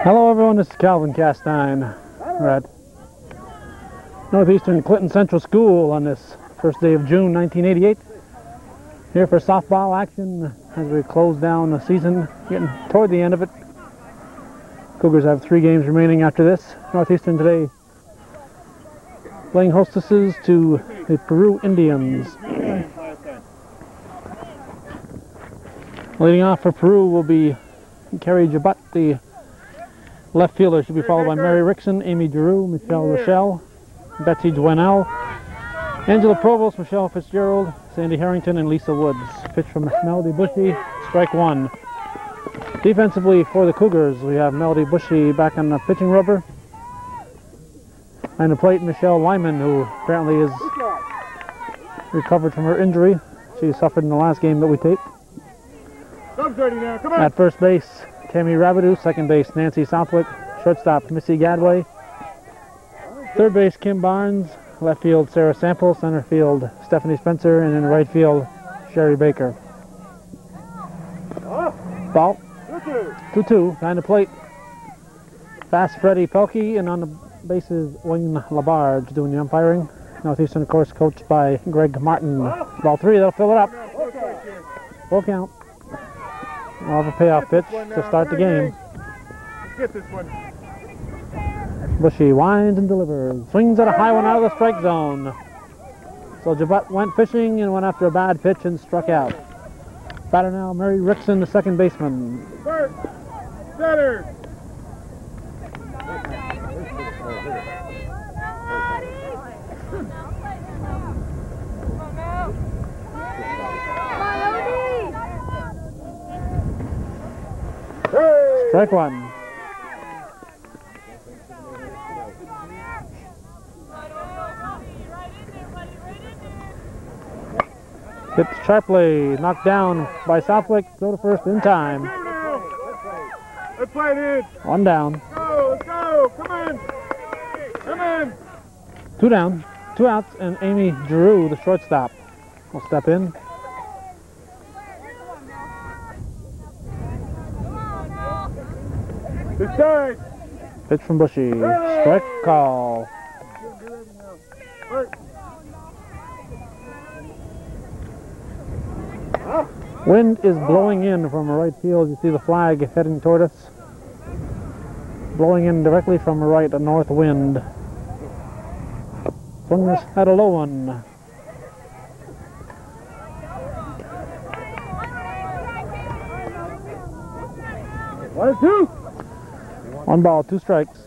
Hello everyone, this is Calvin Castine. We're at Northeastern Clinton Central School on this first day of June 1988. Here for softball action as we close down the season, getting toward the end of it. Cougars have 3 games remaining after this. Northeastern today playing hostesses to the Peru Indians. Leading off for Peru will be Carrie Jabat, the left fielder. Should be followed by Mary Rickson, Amy Giroux, Michelle Rochelle, Betsy Dwennell, Angela Provost, Michelle Fitzgerald, Sandy Harrington, and Lisa Woods. Pitch from Melody Bushy, strike 1. Defensively for the Cougars, we have Melody Bushy back on the pitching rubber. And the plate, Michelle Lyman, who apparently is recovered from her injury she suffered in the last game that we taped. At first base, Tammy Rabideau. Second base, Nancy Southwick. Shortstop, Missy Gadway. Third base, Kim Barnes. Left field, Sarah Sample. Center field, Stephanie Spencer. And in right field, Sherry Baker. Ball. 2-2. Behind the plate, Fast Freddie Pelkey. And on the bases, William Labarge doing the umpiring. Northeastern, of course, coached by Greg Martin. Ball 3, they'll fill it up. Full count. We'll have a payoff pitch to start the game. Get this one. Bushy winds and delivers. Swings at a high one out of the strike zone. So Jabat went fishing and went after a bad pitch and struck out. Batter now, Mary Rickson, the second baseman. Bert, center. Strike 1. Hit sharply, knocked down by Southwick. Throw to first in time. Let's play it in. 1 down. Go, let's go. Come in. Come in. 2 down, 2 outs, and Amy Giroux, the shortstop, will step in. This side. Pitch from Bushy. Strike call. Wind is blowing in from right field. You see the flag heading toward us. Blowing in directly from right, a north wind. Swung this at a low one. One and 2. 1 ball, 2 strikes.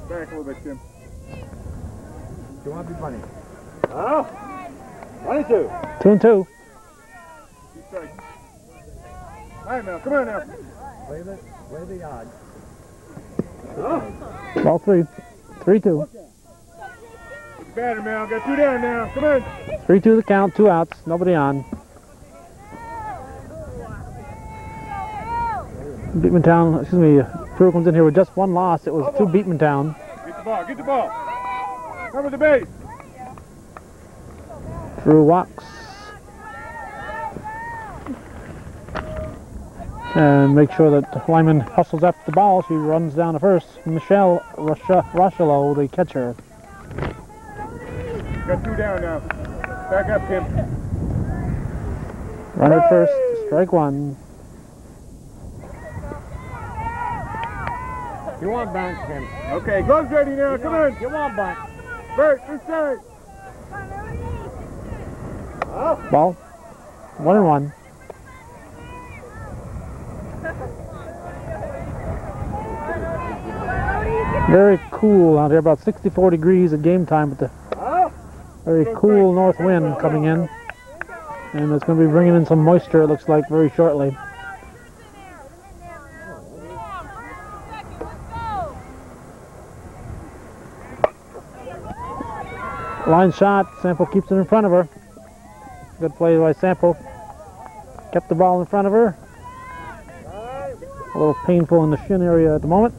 Back a little bit, Tim. You want to be funny? Oh. 1 and 2. 2 and 2. 2 strikes. All right, now. Come on now. Play the odds. Oh. Ball 3. 3-2. It's batter now. Got 2 down now. Come on. 3-2 the count, 2 outs, nobody on. Beatmantown, excuse me, Peru comes in here with just 1 loss. It was 2 Beatmantown. Get the ball. Get the ball. Cover the base. Peru walks. And make sure that Lyman hustles after the ball. She runs down to first. Michelle Rochelle, the catcher. Got 2 down now. Back up, Tim. Runner at first, strike 1. You want bunt, Tim? Okay, gloves ready now. Come on. You want bunt? Bert, this side. Ball, 1-1. Very cool out here, about 64 degrees at game time, but the very cool north wind coming in. And it's going to be bringing in some moisture, it looks like, very shortly. Line shot, Sample keeps it in front of her. Good play by Sample. Kept the ball in front of her. A little painful in the shin area at the moment.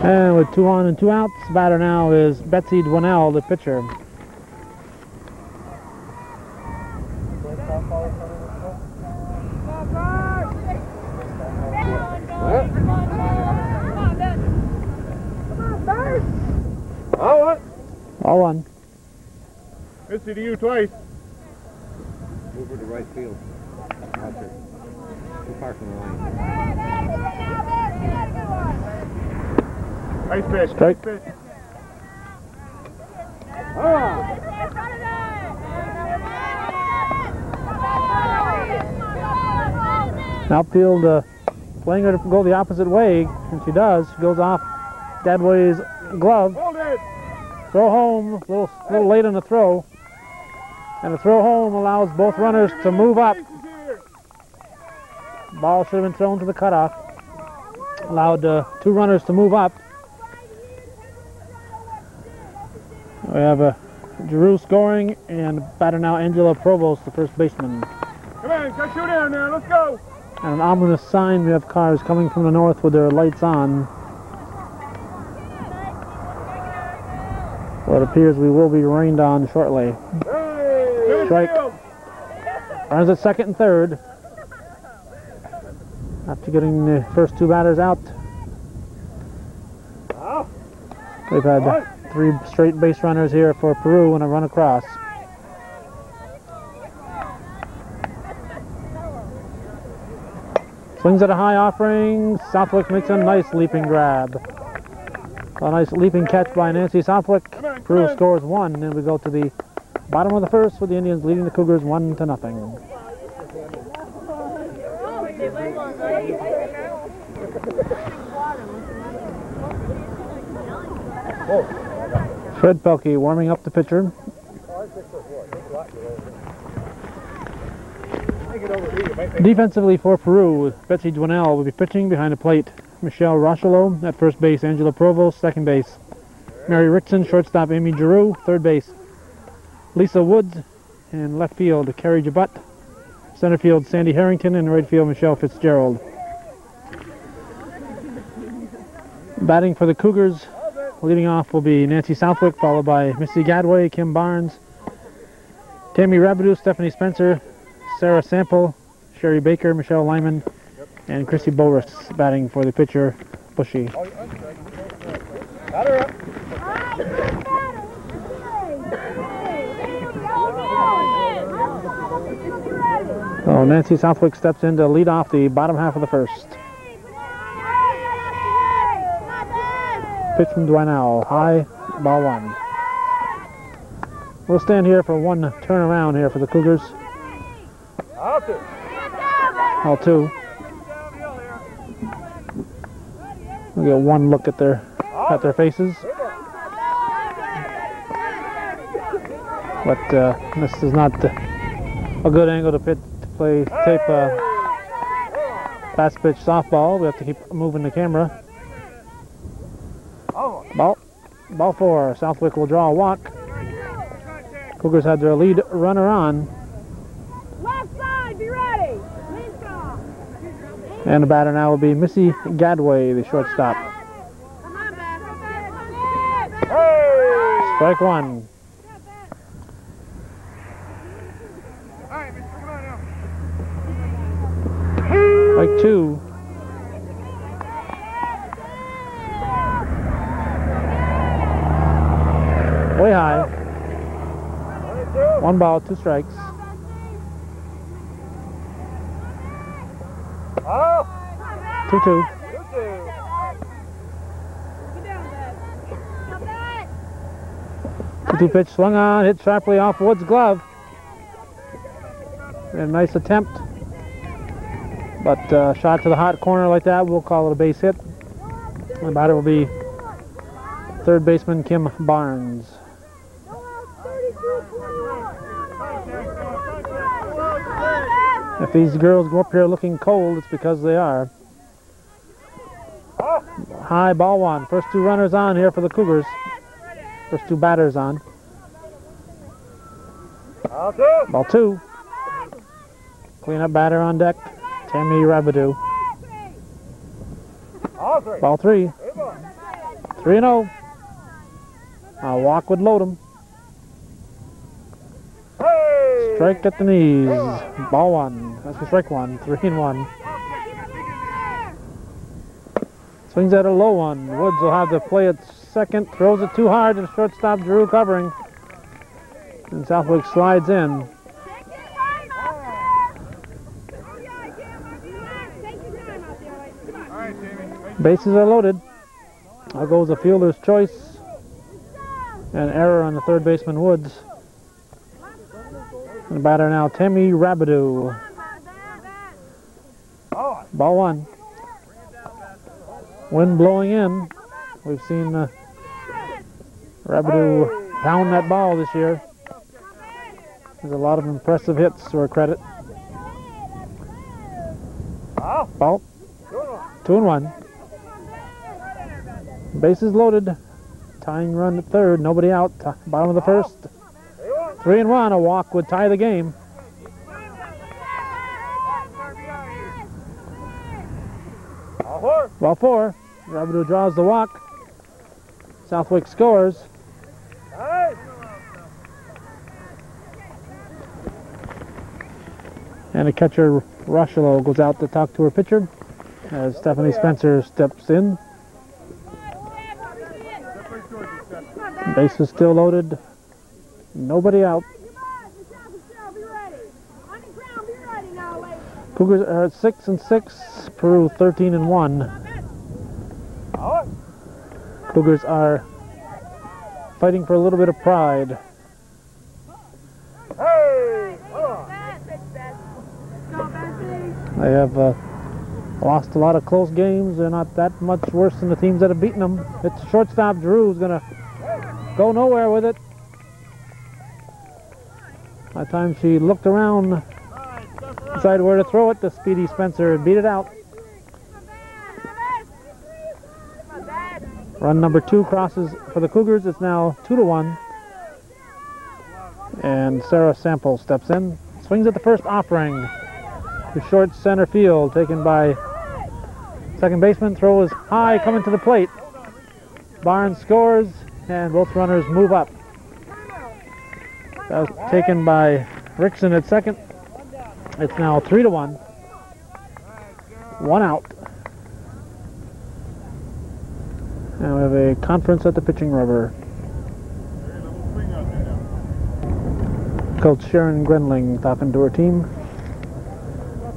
And with 2 on and 2 outs, batter now is Betsy Dwinell, the pitcher. All one. Missy to you twice. Over to right field. Out there. Too far from the line. Nice pitch. Strike. Nice pitch. Outfield playing her to go the opposite way, and she does. She goes off Gadway's glove. Hold it. Throw home, a little late on the throw. And the throw home allows both runners to move up. Ball should have been thrown to the cutoff. Allowed 2 runners to move up. We have Giroux scoring, and batter now Angela Provost, the first baseman. Come on, cut you down now. Let's go. And an ominous sign, we have cars coming from the north with their lights on. So it appears we will be rained on shortly. Hey, Strike. Runners at second and third. After getting the first 2 batters out, we've had 3 straight base runners here for Peru and a run across. Swings at a high offering. Southwick makes a nice leaping grab. A nice leaping catch by Nancy Southwick. Peru scores 1, and we go to the bottom of the first with the Indians leading the Cougars 1-0. Fred Pelkey warming up the pitcher. Defensively for Peru, Betsy Dwinell will be pitching behind the plate. Michelle Rocheleau at first base, Angela Provost, second base. Mary Rickson, shortstop Amy Giroux, third base. Lisa Woods, and left field, Carrie Jabut. Center field, Sandy Harrington, and right field, Michelle Fitzgerald. Batting for the Cougars, leading off will be Nancy Southwick, followed by Missy Gadway, Kim Barnes, Tammy Rabideau, Stephanie Spencer, Sarah Sample, Sherry Baker, Michelle Lyman, and Chrissy Boris batting for the pitcher, Bushy. Batter up. So Nancy Southwick steps in to lead off the bottom half of the first. Pitch from Dwinell, high, ball 1. We'll stand here for 1 turnaround here for the Cougars. All 2. We'll get 1 look at their faces. But this is not a good angle to tape fast pitch softball. We have to keep moving the camera. Ball 4. Southwick will draw a walk. Cougars had their lead runner on. Left side, be ready. And the batter now will be Missy Gadway, the shortstop. Strike 1. Strike 2. Way high. 1 ball, 2 strikes. Oh. 2-2. 2-2 pitch swung on, hit sharply off Wood's glove. A nice attempt, but shot to the hot corner like that, we'll call it a base hit. The batter will be third baseman Kim Barnes. If these girls go up here looking cold, it's because they are. High, ball 1. First 2 runners on here for the Cougars. First 2 batters on. Ball 2. Cleanup batter on deck, Tammy Rabideau. Ball 3. 3-0. A walk would load him. Hey! Strike at the knees. Ball one. That's a strike one. 3-1. Swings at a low one. Woods will have to play it second. Throws it too hard to the shortstop. Drew covering. And Southwick slides in. Bases are loaded. Out goes the fielder's choice. An error on the third baseman Woods. And the batter now, Tammy Rabidou. Ball one. Wind blowing in. We've seen Rabidou pound that ball this year. There's a lot of impressive hits to her credit. Ball. 2-1. Bases loaded. Tying run at third. Nobody out. Bottom of the first. 3-1. A walk would tie the game. Ball four. Rabidou draws the walk. Southwick scores. And the catcher, Rochelo, goes out to talk to her pitcher as Stephanie Spencer steps in. Base is still loaded. Nobody out. Cougars are at 6-6. Peru 13-1. Cougars are fighting for a little bit of pride. They have lost a lot of close games. They're not that much worse than the teams that have beaten them. It's shortstop Drew's going to go nowhere with it. By the time she looked around, decided where to throw it, the speedy Spencer beat it out. Run number 2 crosses for the Cougars. It's now 2-1. And Sarah Sample steps in. Swings at the first offering. To short center field, taken by second baseman. Throw is high, coming to the plate. Barnes scores, and both runners move up. That was taken by Rickson at second. It's now 3-1. 1 out. And we have a conference at the pitching rubber. Coach Sharon Grenling talking to her team.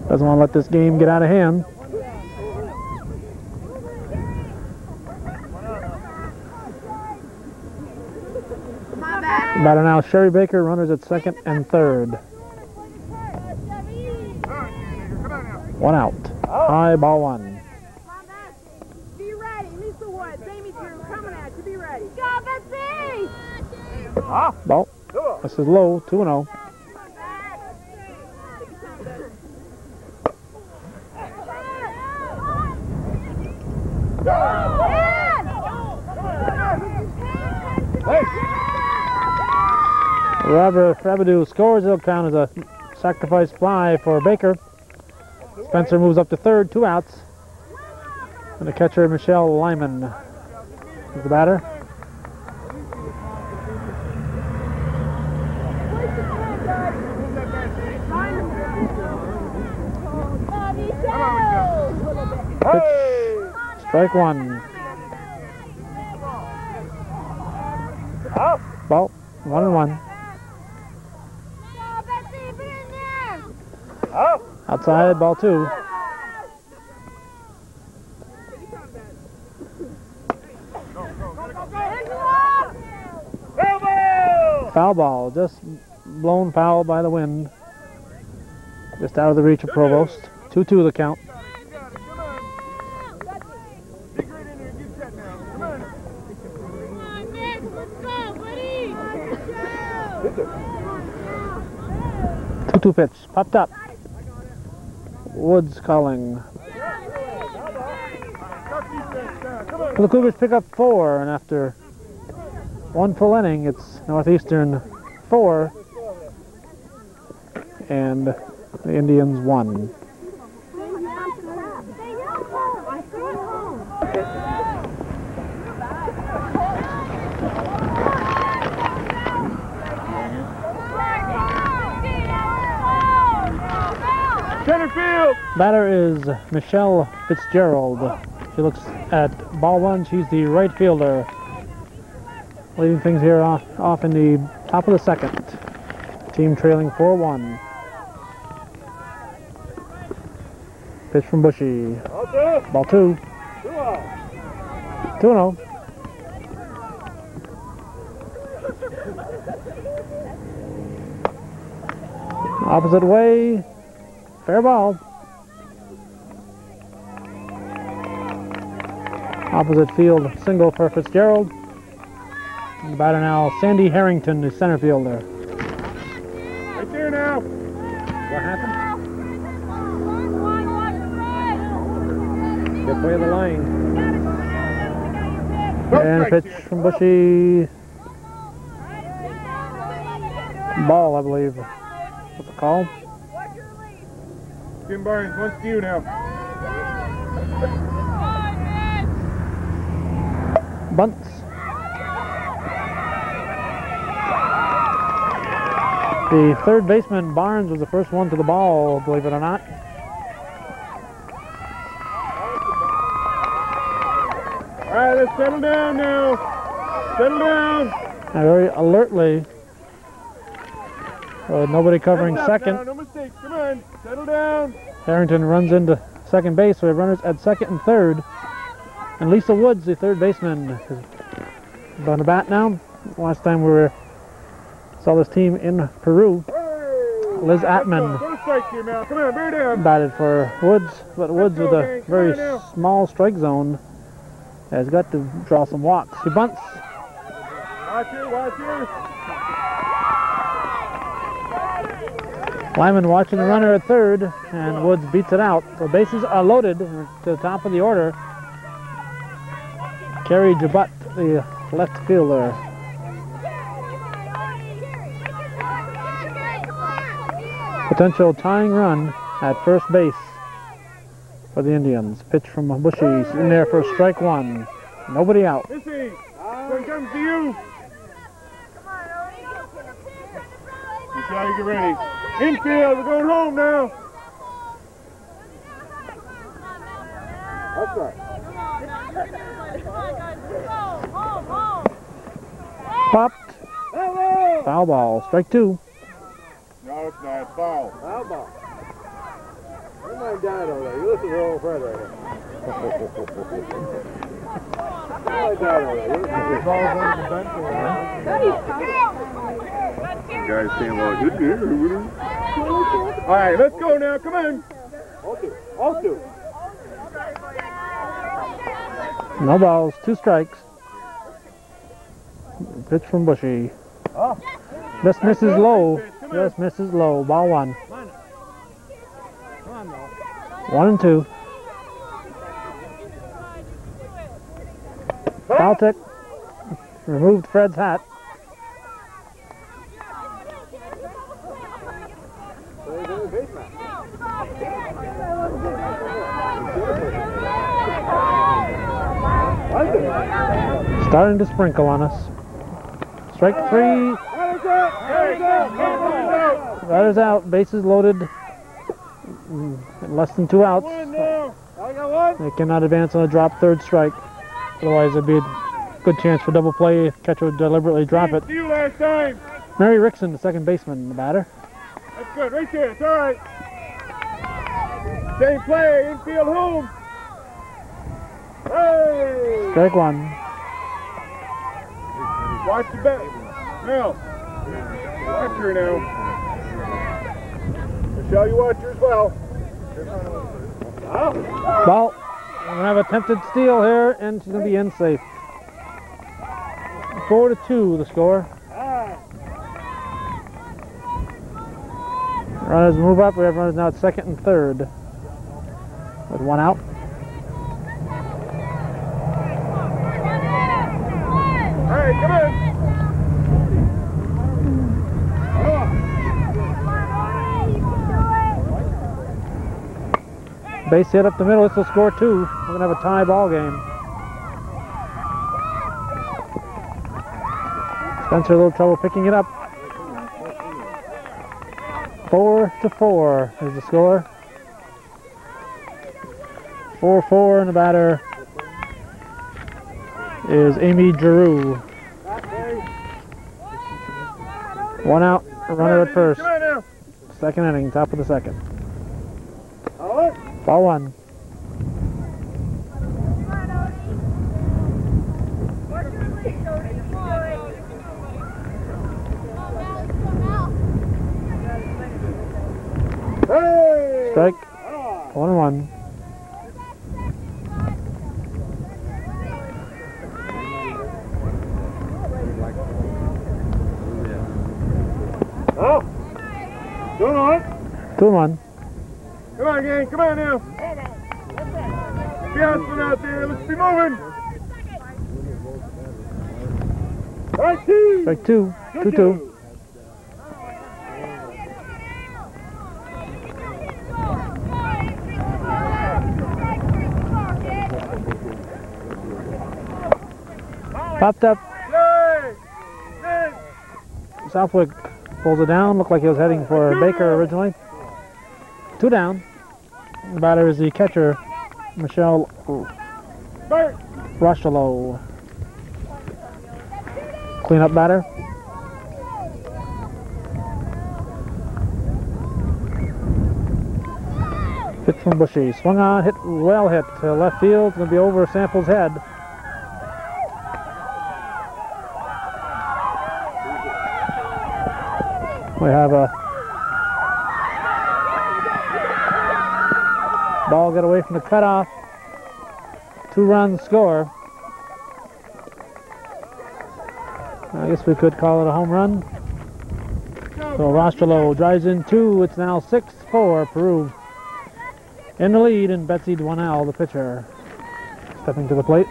Doesn't want to let this game get out of hand. Batter now, Sherry Baker. Runners at second and third. 1 out. High, ball 1. Be ready. Lisa Woods, Amy Drew, coming at you. Be ready. Go, Betsy! Ball. This is low. 2-0. Rabidou scores. It'll count as a sacrifice fly for Baker. Spencer moves up to third. 2 outs. And the catcher, Michelle Lyman, is the batter. Pitch. Strike 1. Ball. 1-1. Outside, ball 2. Foul ball, just blown foul by the wind. Just out of the reach of Provost. 2-2 the count. Two pitch, popped up. Woods calling. The Cougars pick up 4, and after 1 full inning, it's Northeastern 4 and the Indians 1. Center field. Batter is Michelle Fitzgerald. She looks at ball one. She's the right fielder. Leading things here off in the top of the second. Team trailing 4-1. Pitch from Bushy. Ball 2. 2-0. Opposite way. Fair ball. Opposite field single for Fitzgerald. And the batter now, Sandy Harrington, the center fielder. Right there now. What happened? Good play of the line. And pitch from Bushy. Ball, I believe. What's the call? Jim Barnes, what's to you now? Bunts. The third baseman, Barnes, was the first one to the ball, believe it or not. All right, let's settle down now. Settle down. Now very alertly, nobody covering Heads up second. now, no mistakes. Come on, settle down. Harrington runs into second base, so we have runners at second and third. And Lisa Woods, the third baseman, is on the bat now. Last time we saw this team in Peru, Liz Atman Go to strike here, Mal. Come on, bear down. batted for Woods, but Woods with a Hank. very Come on now. small strike zone has got to draw some walks. He bunts. Watch here, watch here. Lyman watching the runner at third, and Woods beats it out. The bases are loaded to the top of the order. Kerry Jabut, the left fielder. Potential tying run at first base for the Indians. Pitch from Bushy in there for strike one. Nobody out. Missy, one comes to you. Michelle, you get ready. Infield, we're going home now. That's right. Popped. Foul ball. Strike two. No, it's not. It's foul. How about? You might die over there. You listen to your old friend right here. You might die over there. You guys saying, well, good here. All right, let's go now. Come on. All two. No balls. Two strikes. Pitch from Bushy. Just misses low. Just misses low. Ball one. 1-2. Foul tip. Removed Fred's hat. Starting to sprinkle on us. Strike three. Batter's out. Bases loaded. Less than 2 outs. They cannot advance on a drop third strike. Otherwise, there'd be a good chance for double play if catcher would deliberately drop it. See you last time. Mary Rickson, the second baseman, the batter. That's good. Right there. It's all right. Same play. Infield home. Hey! Strike one. Watch the bat. Mel. Watch her now. Michelle, you watch her as well. Ball. We're going to have a attempted steal here, and she's going to be in safe. 4-2 the score. Runners move up. We have runners now at second and third with 1 out. All right, come on. Base hit up the middle. This will score 2. We're going to have a tie ball game. Spencer a little trouble picking it up. 4-4 is the score. 4-4, and the batter is Amy Giroux. 1 out, runner at first. Second inning, top of the second. Ball 1. Strike. 1-1. Oh! 2-1. Come on, gang. Come on now. Be out out there. Let's be moving. Strike 2. Strike 2. 2-2. Popped up. Southwick pulls it down. Looked like he was heading for Baker originally. 2 down. The batter is the catcher, Michelle Rochelow. Cleanup batter. Pitch from Bushy. Swung on, hit, well hit to left field. It's going to be over Sample's head. We have a ball get away from the cutoff. 2-run score. I guess we could call it a home run. So Rostrello drives in 2. It's now 6-4. Peru in the lead, and Betsy Dwinell, the pitcher, stepping to the plate.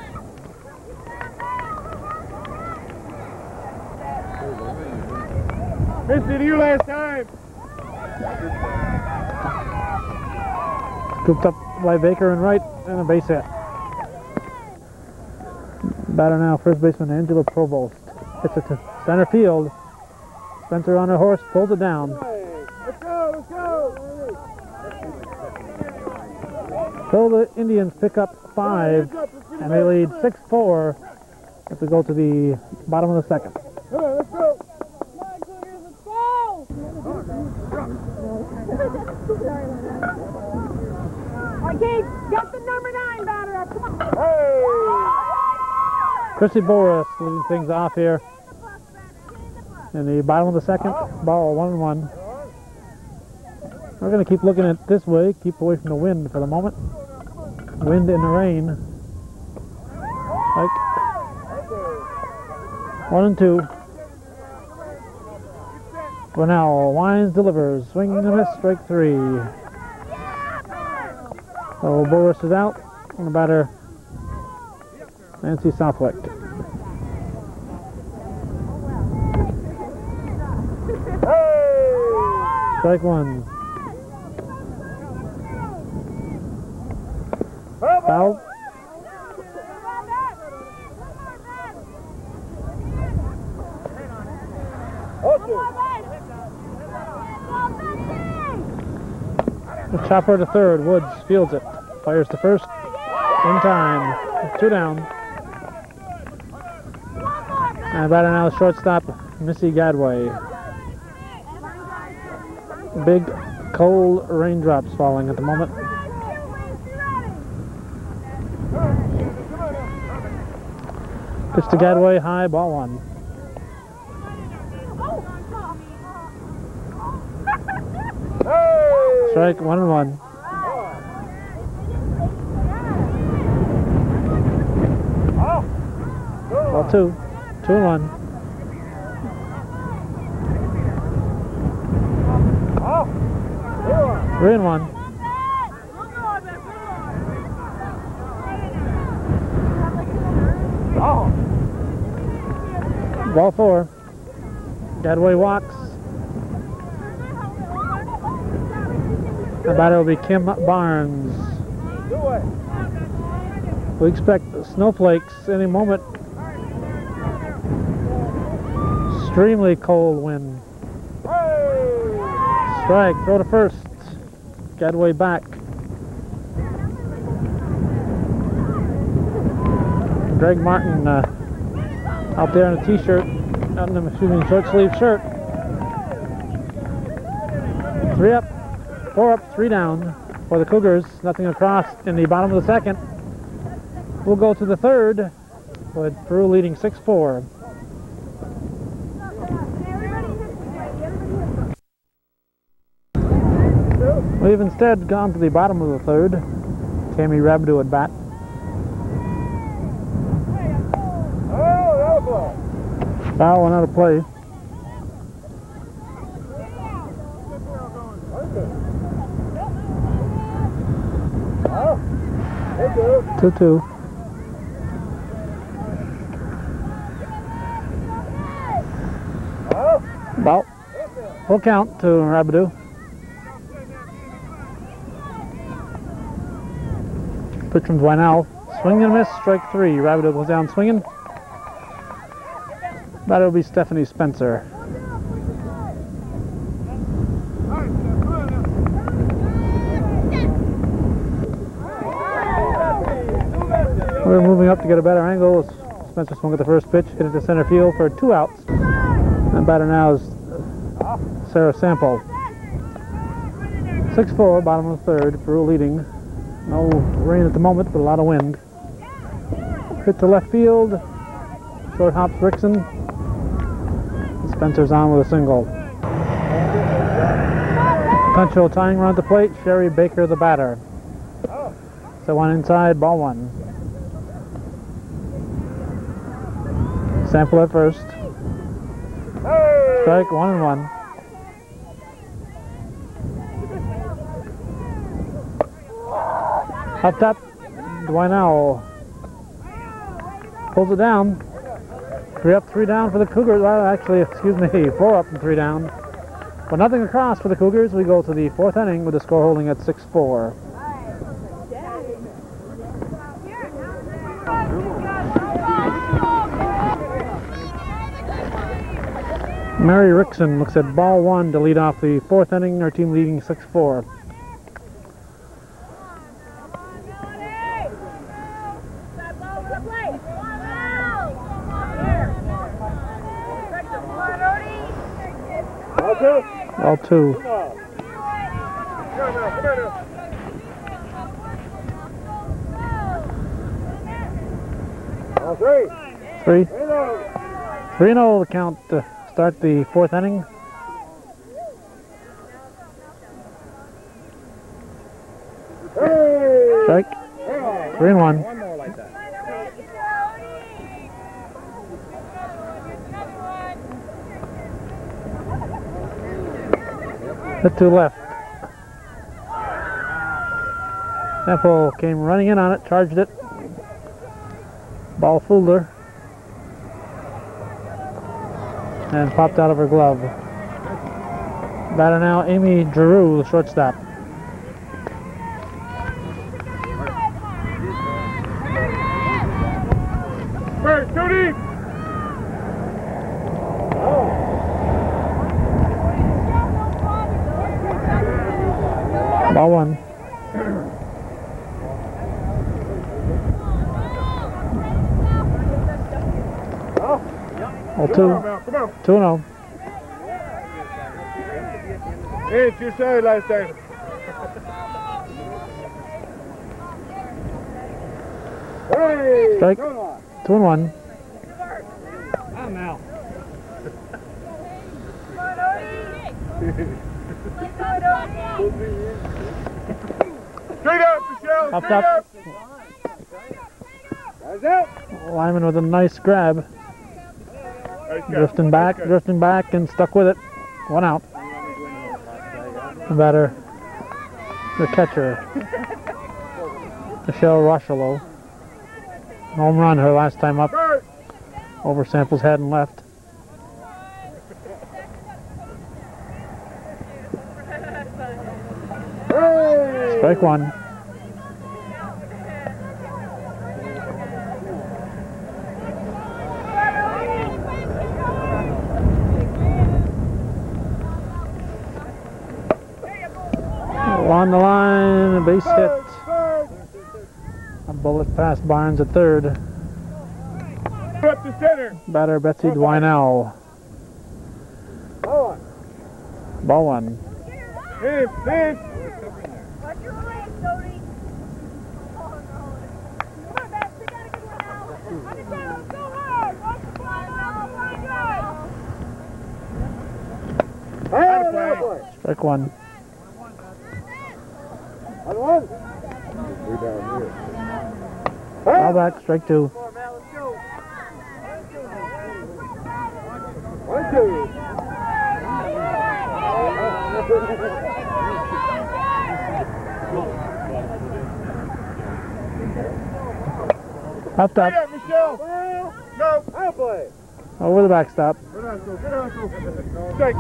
Missed it to you last time. Scooped up by Baker and right, and a base hit. Batter now, first baseman Angela Provost. Hits it to center field. Spencer on her horse, pulls it down. Let's go, let's go. So the Indians pick up 5, and they lead 6-4 as we go to the bottom of the second. Come on, let's go. Okay, got the number 9 batter up. Come on. Hey! Chrissy Boris leading things off here in the bottom of the second. Ball 1-1. We're going to keep looking at it this way, keep away from the wind for the moment. Wind and the rain. Like 1-2. Grinnell winds, delivers, swing and a miss, strike 3. So Boris is out, and the batter Nancy Southwick. Strike 1. Foul. The chopper to third. Woods fields it. Fires to first. In time. 2 down. And batter now shortstop Missy Gadway. Big cold raindrops falling at the moment. Pitch to Gadway, high, ball 1. Strike 1-1. Ball 2. 2-1. Three and 1. Ball 4. Gadway walks. The batter will be Kim Barnes. We expect snowflakes any moment. Extremely cold wind. Strike, throw to first. Gadway back. Greg Martin out there in a t-shirt, short sleeve shirt. 3 up, 4 up, 3 down for the Cougars. Nothing across in the bottom of the second. We'll go to the third with Peru leading 6-4. We've instead gone to the bottom of the third. Tammy Rabdo at bat. Foul, one out of play. Two, 2. Ball. Full count to Rabdo. Pitch from Dwinell. Swing and miss, strike 3. Rabdo goes down swinging. That will be Stephanie Spencer. We're moving up to get a better angle. Spencer swung at the first pitch, hit it to center field for 2 outs. And batter now is Sarah Sample. 6-4, bottom of the third. Peru leading. No rain at the moment, but a lot of wind. Hit to left field. Short hops Rickson. Spencer's on with a single. Potential tying run at the plate. Sherry Baker the batter. So 1 inside, ball 1. Sample at first. Strike 1-1. Up top, Dwinell pulls it down. 3 up, 3 down for the Cougars. Well, actually, excuse me, 4 up and 3 down. But nothing across for the Cougars. We go to the 4th inning with the score holding at 6-4. Mary Rickson looks at ball 1 to lead off the 4th inning. Our team leading 6-4. Ball 2. Ball 3. 3. 3-0 the count to start the 4th inning. Strike. 3-1. One more like that. Hit to left. Sample came running in on it, charged it. Ball fooled her. And popped out of her glove. Batter now, Amy Giroux, the shortstop. First, Judy! Ball 1. Ball 2. Come on. 2-0. Hey, it's your side last time. Hey! Strike. Come on. 2-1. I'm out. Straight up, Michelle! Up Straight top. up! That's it! Lyman with a nice grab. Nice catch. Drifting back, and stuck with it. 1 out. The batter, the catcher, Michelle Rochelo. Home run her last time up. First. Over Sample's head and left. Hey! Strike 1. On the line, a base hit. A bullet past Barnes at third. Up to center. Batter Betsy Dwinell. Ball one. In. Watch your legs, Cody. Oh, no. Come on, Beth. They got a good one now. Understand, go hard. Watch the fly now. Fly good. Strike one. Foul back, strike two. 1, 2. Up top. Yeah, Michelle. No. I'll play. Over the backstop. Good hustle. Strike.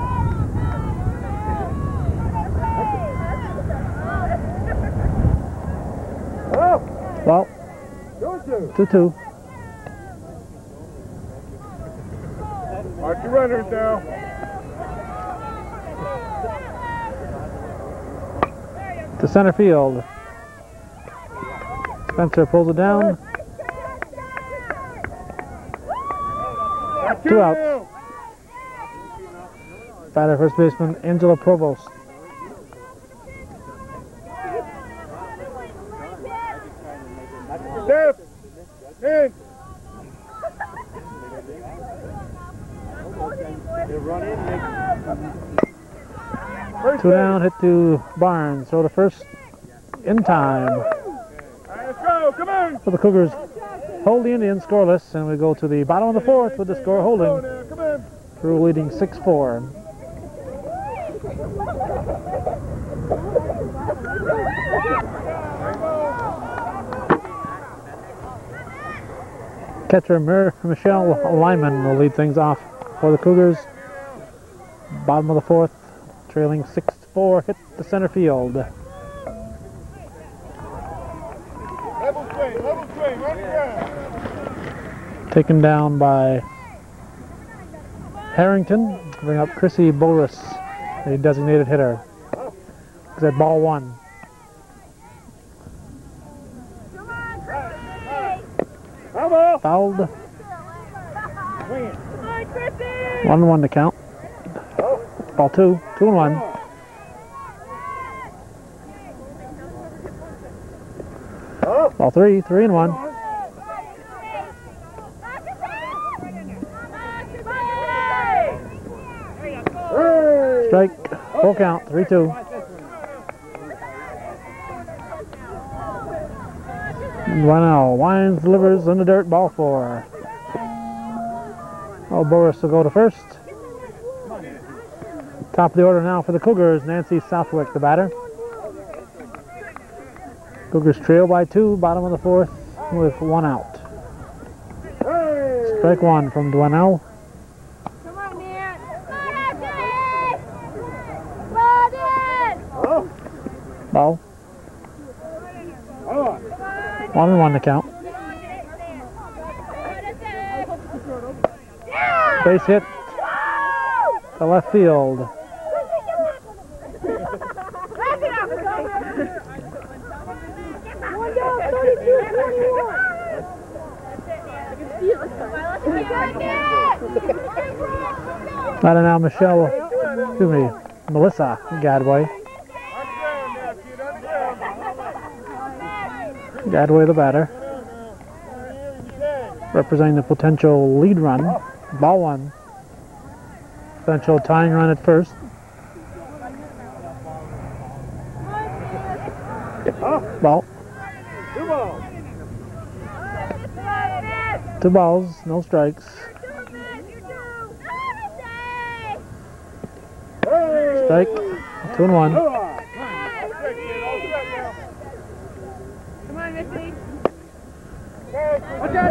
Well, 2-2. Mark your runners now. To center field. Spencer pulls it down. 2 outs. Batter first baseman Angela Provost. Step. In. Two down, hit to Barnes. Throw to first in time. All right, let's go. Come on. So the Cougars hold the Indians scoreless, and we go to the bottom of the fourth with the score holding. Come on. Peru leading 6-4. Catcher Michelle Lyman will lead things off for the Cougars. Bottom of the fourth, trailing 6-4, hit the center field. Level swing, on the ground. Taken down by Harrington. Bring up Chrissy Boris, the designated hitter. Is at ball one. Fouled. 1-1 to count. Ball two. 2-1. Ball three. 3-1. Strike. Full count. 3-2. Ronell winds, delivers in the dirt, ball four. Oh, Boris will go to first. Top of the order now for the Cougars, Nancy Southwick, the batter. Cougars trail by 2, bottom of the fourth with 1 out. Strike one from Dwinell. Come on, man. Ball. 1-1 to count. Base hit to left field. Batter now Melissa Gadway. Gadway the batter. Representing the potential lead run. Ball one. Potential tying run at first. Ball. 2 balls, no strikes. Strike. 2-1.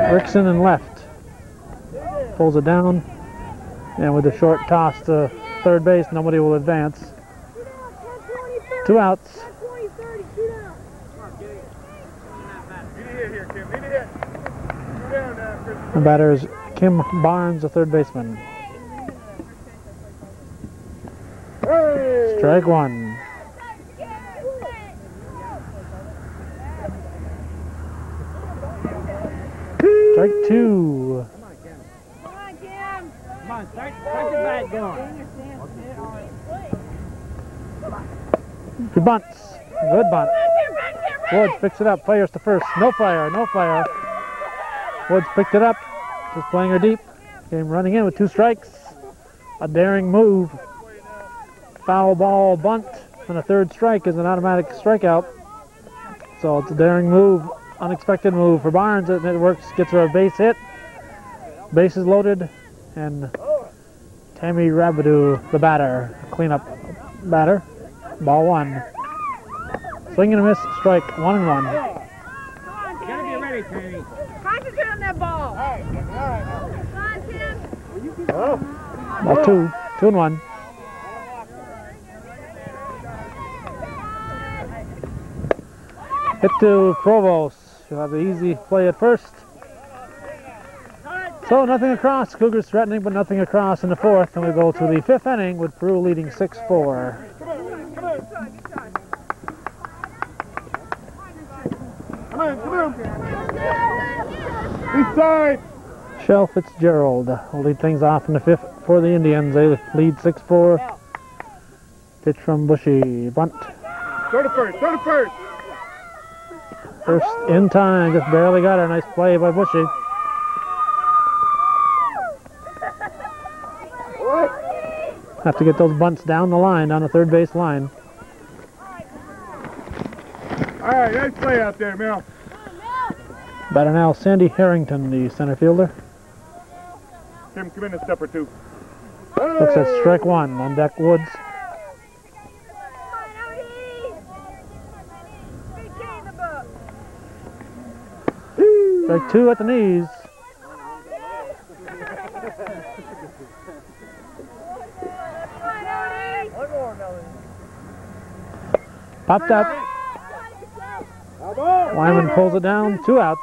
Rickson and left. Pulls it down. And with a short toss to third base, nobody will advance. 2 outs. The batter is Kim Barnes, the third baseman. Strike one. Strike two. Start the bat going. He bunts. Good bunt. Woods picks it up. Fires to first. No fire. No fire. Woods picked it up. Just playing her deep. Came running in with 2 strikes. A daring move. Foul ball bunt. And a 3rd strike is an automatic strikeout. So it's a daring move. Unexpected move for Barnes. And it works. Gets her a base hit. Bases loaded. And Tammy Rabidou, the batter. Cleanup batter. Ball 1. Swing and a miss, strike 1-1. Come on, Gotta be ready, Tammy. concentrate on that ball. Come on, Tim. Ball 2, 2-1. Hit to Provost. She'll have the easy play at first. So nothing across. Cougars threatening, but nothing across in the 4th. And we go to the 5th inning with Peru leading 6-4. Come on. East side. Shell Fitzgerald will lead things off in the 5th for the Indians. They lead 6-4. Pitch from Bushy. Bunt. Throw to first. First in time. Just barely got her. Nice play by Bushy. Have to get those bunts down the line, down the 3rd base line. All right, nice play out there, Mel. Batter now Sandy Harrington, the center fielder. Tim, come in a step or 2. Looks at strike 1 on deck Woods. Strike 2 at the knees. Popped up. Wyman pulls it down. 2 outs.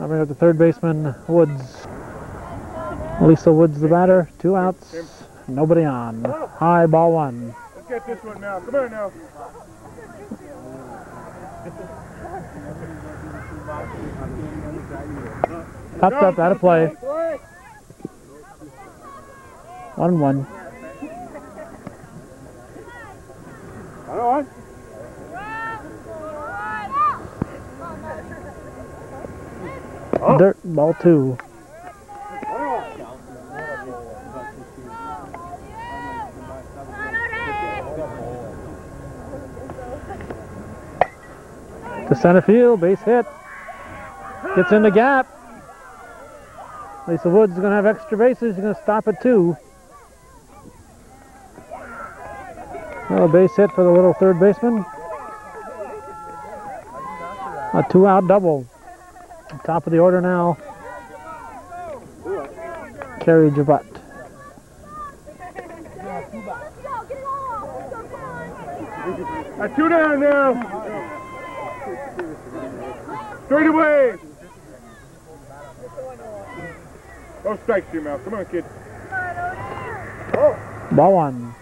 Now we have the 3rd baseman, Woods. Lisa Woods, the batter. 2 outs. Nobody on. High, ball 1. Let's get this one now. Come on now. Popped up, out of play. 1-1. Dirt, ball 2. To center field, base hit. Gets in the gap. Lisa Woods is going to have extra bases. She's going to stop at 2. Well, base hit for the little 3rd baseman. A 2-out double. Top of the order now. Carrie Jabat. A 2 down now. Straight away. Oh, strikes you, Mel. Come on, kid. Ball 1.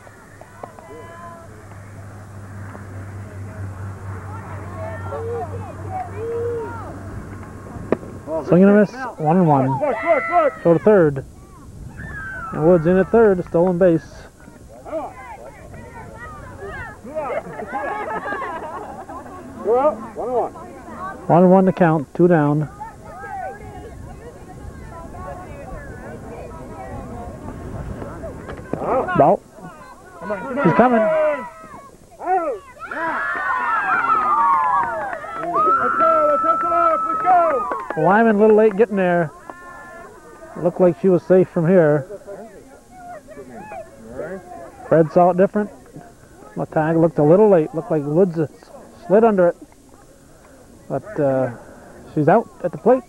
Swing and a miss, 1-1. Look. Go to 3rd. And Woods in at 3rd, stolen base. Go out. 1-1. 1-1 to count, 2 down. Ball. He's coming. Let's hustle up. Let's go. Lyman a little late getting there. Looked like she was safe from here. Fred saw it different. The tag looked a little late. Looked like Woods slid under it. But she's out at the plate.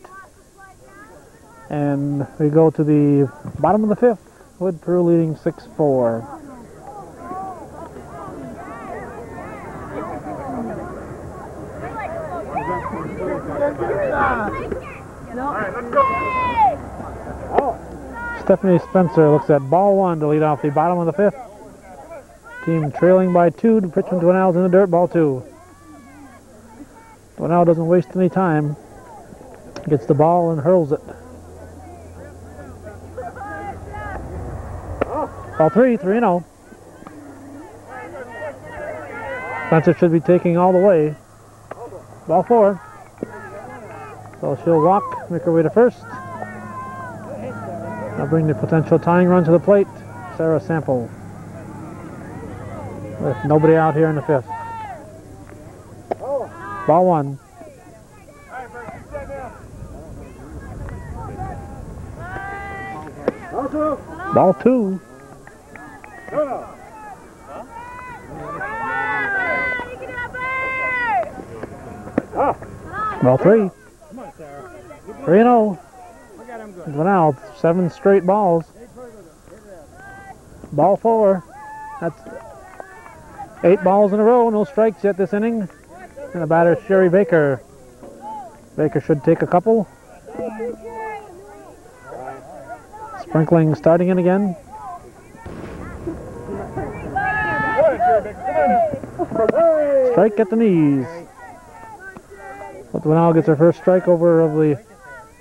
And we go to the bottom of the 5th with Peru leading 6-4. Stephanie Spencer looks at ball 1 to lead off the bottom of the 5th. Team trailing by 2 to pitch from Dwinell's in the dirt, ball 2. Dwinell doesn't waste any time. Gets the ball and hurls it. Ball 3, 3-0. Spencer should be taking all the way. Ball 4. So she'll walk, make her way to first. Now bring the potential tying run to the plate, Sarah Sample. With nobody out here in the 5th. Ball 1. Ball 2. Ball 3. 3-0. Now 7 straight balls. Ball 4. That's 8 balls in a row. No strikes yet this inning. And the batter is Sherry Baker. Baker should take a couple. Sprinkling starting in again. Strike at the knees. But Dwinell gets her first strike over of the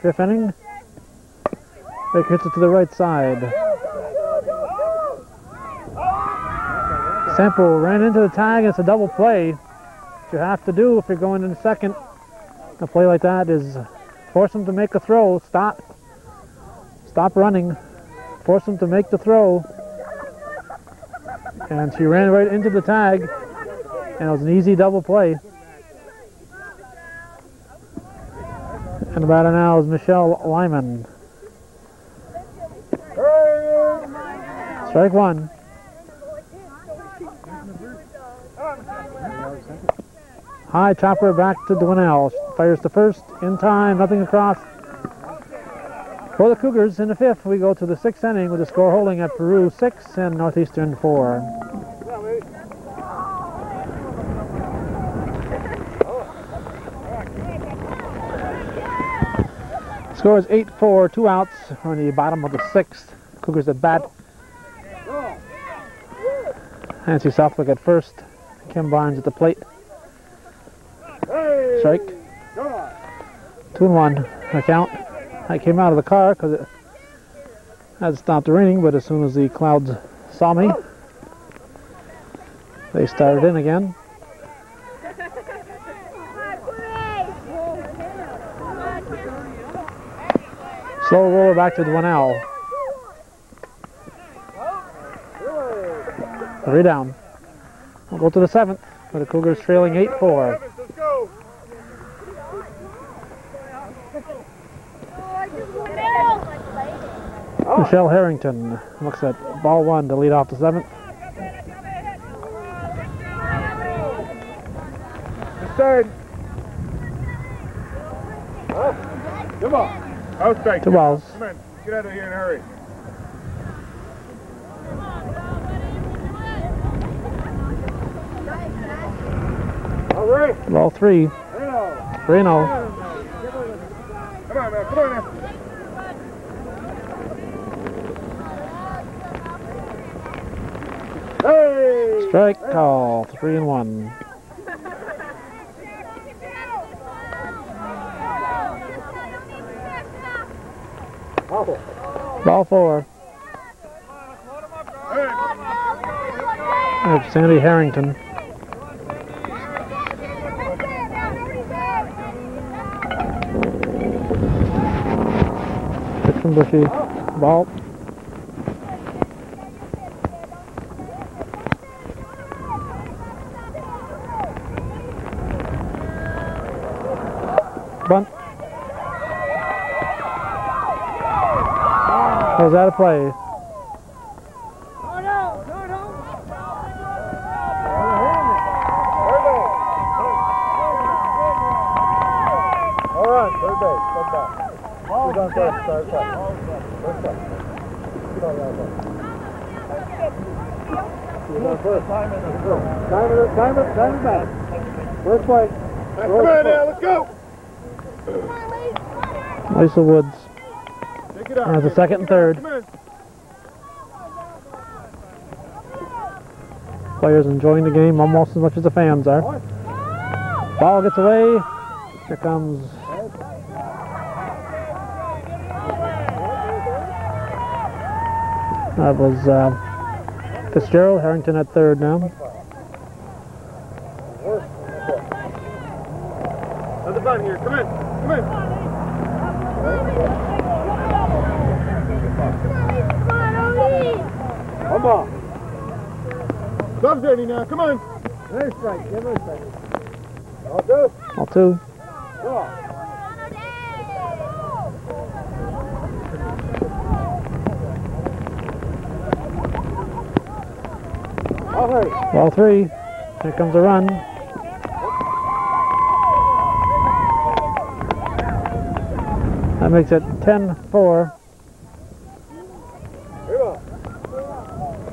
5th inning. Baker hits it to the right side. Sample ran into the tag. It's a double play. What you have to do if you're going into second, a play like that is force them to make a throw. Stop running. Force them to make the throw. And she ran right into the tag, and it was an easy double play. And the batter now is Michelle Lyman. Strike 1. High chopper back to Dwinell. Fires to first in time. Nothing across. For the Cougars in the 5th, we go to the 6th inning with the score holding at Peru 6 and Northeastern 4. Score is 8-4, 2 outs on the bottom of the 6th. Cougars at bat. Nancy Southwick at first. Kim Barnes at the plate. Strike. 2-1 the count. I came out of the car because it had stopped raining, but as soon as the clouds saw me, they started in again. Slow roller back to Dwinell. 3 down. We'll go to the 7th with the Cougars trailing 8-4. Michelle Harrington looks at ball 1 to lead off the 7th. Third. Come on. Out strike. 2 balls. Come on. Get out of here in a hurry. All right. Ball 3. 3-0. Come on, man. Come on now. Hey! Strike call. 3-1. Ball 4. There's Sandy Harrington. Pitch from Bushy. Ball. Bunt. Was out of play. Oh, no. All right, third base, third back. Who's on first? Start back. First back. Who's on first? Time it back. First play. Come on now, let's go. Lisa Woods. Take it out. There's the 2nd and 3rd. Players enjoying the game almost as much as the fans are. Ball gets away. Here comes that was Fitzgerald, Harrington at third now. Another bunt here. Come in. Come in. Come on. Gloves dirty now. Come on. Nice strike. Give her a strike. All two. All two. Go on. All three. Ball three. Here comes a run. That makes it 10-4.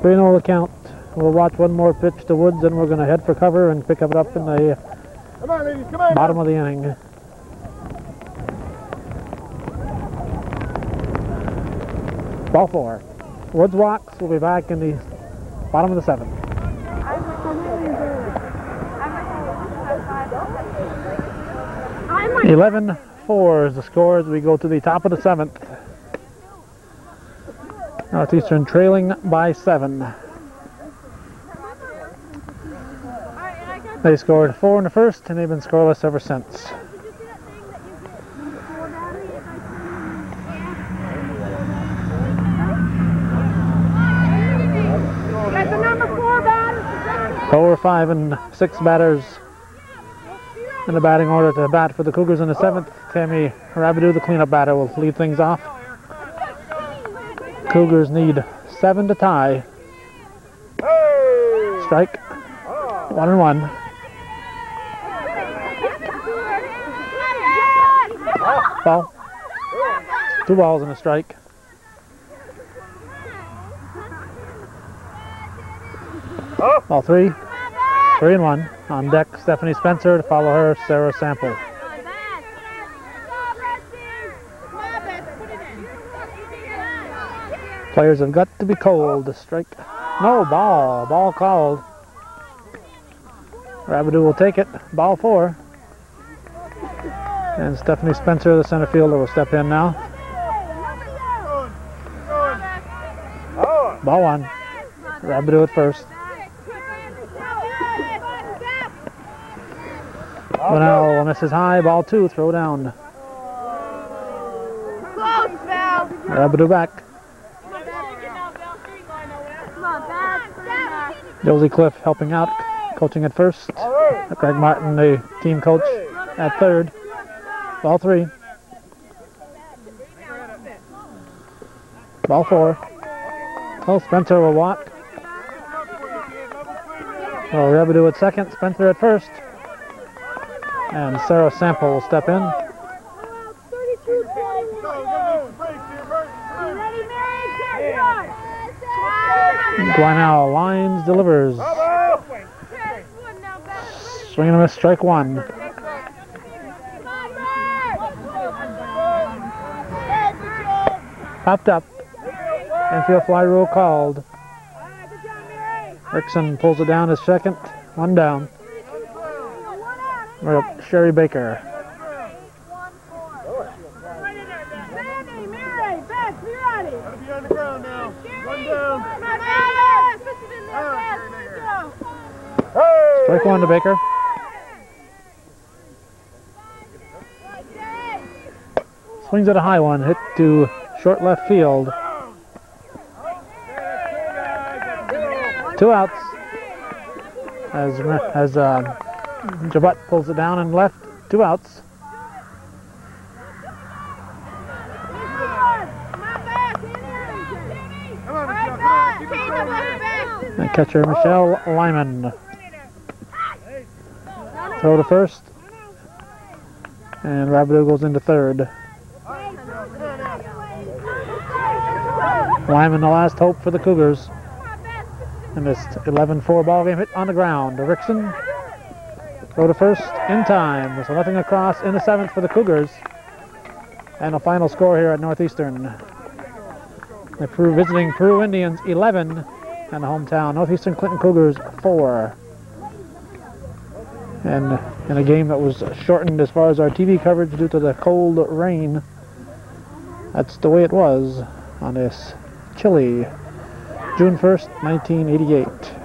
3-0 the count. We'll watch one more pitch to Woods, and we're going to head for cover and pick it up in the Come on, ladies. Come on. bottom of the inning. Ball four. Woods walks. We'll be back in the bottom of the seventh. 11-4 is the score as we go to the top of the seventh. Northeastern trailing by 7. They scored 4 in the first, and they've been scoreless ever since. Over 5 and 6 batters in the batting order to bat for the Cougars in the seventh. Tammy Rabidou, the cleanup batter, will lead things off. Cougars need 7 to tie. Strike. 1-1. Ball. 2 balls and a strike. Ball 3. 3-1. On deck, Stephanie Spencer. To follow her, Sarah Sample. Players have got to be cold. Strike. No, ball. Ball called. Rabidou will take it. Ball 4. And Stephanie Spencer, the center fielder, will step in now. Ball 1. Rabidou at first. Winnell misses high. Ball 2. Throw down. Rabidou back. Josie Cliff helping out, coaching at first. Greg Martin, the team coach, at third. Ball 3. Ball 4. Oh, Spencer will walk. Oh, Rabidou at second, Spencer at first. And Sarah Sample will step in. Dwinell lines, delivers. Swing and a miss, strike 1. Popped up. Infield fly rule called. Rickson pulls it down as second. 1 down. We're up Sherry Baker. Strike 1 to Baker. Swings at a high one, hit to short left field. 2 outs as Jabut pulls it down and left. 2 outs. And catcher Michelle Lyman. Throw to first. And Rabidou goes into third. Lyman, the last hope for the Cougars in this 11-4 ball game. Hit on the ground. Rickson. Throw to first in time. So nothing across in the 7th for the Cougars. And a final score here at Northeastern. The visiting Peru Indians 11 and the hometown Northeastern Clinton Cougars 4. And in a game that was shortened as far as our TV coverage due to the cold rain. That's the way it was on this chilly June 1st, 1988.